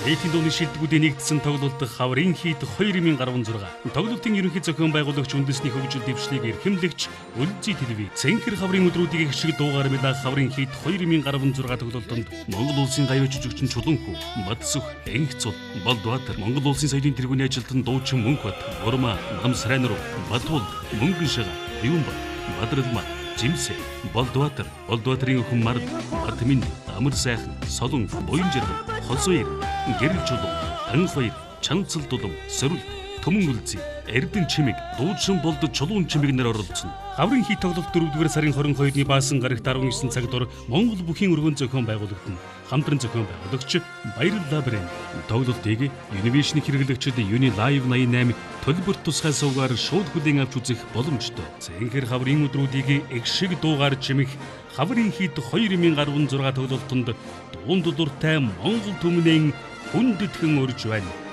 Дэйтийн дууны шилдэгүүдийн нэгдсэн тоглолт Хаврын хийд 2016. Тоглолтын ерөнхий зохион байгуулагч үндэсний хөгжил дэвшлиг эрхэмлэгч Үлзий телевиз. Цэнхэр хаврын өдрүүдийг их шиг дуугаар мэдээ Хаврын хийд 2016 тоглолтод Монгол улсын гавьяа жүжигчин Чулуунхүү, Бадсөх, Энхцул, Болдбаатар, Монгол улсын соёлын тэргүүний ажилтан дуучин Мөнхбат, Бурма, Намсрайнруу, Батул, Мөнгөншага, Юунбат, Бадралма, Жимсэ, Болдбаатарын өхөн Мард, Батмин, Амар сайхан, Солон, Буянжирган, Хосуур, Гэрэл чулуу, Анхбаяр, Чанцал дулам, Сөрүл, Төмөн үлзий, Эрдэн чимэг, Дуучин болдод Чулуун чимэг нар оролцсон. Хаврын хийд тоглолт 4-р сарын 22-ны баасан гарагт 19 цаг дур Монгол бүхийн өргөн зохион байгуулагдан хамтран зохион байгуулагч Баярлалаа брэнд тоглолтыг Univision хэрэглэгчид Uni Live 88 төлбөр тусгай сувгаар шууд хүлээн авч үзэх боломжтой. Цэнхэр хаврын өдрүүдийг их шиг дуугаар чимэх Хаврын хийд 2016 тоглолтод дуун дудуртай Монгол түмнэн хүндэтгэн урж байна.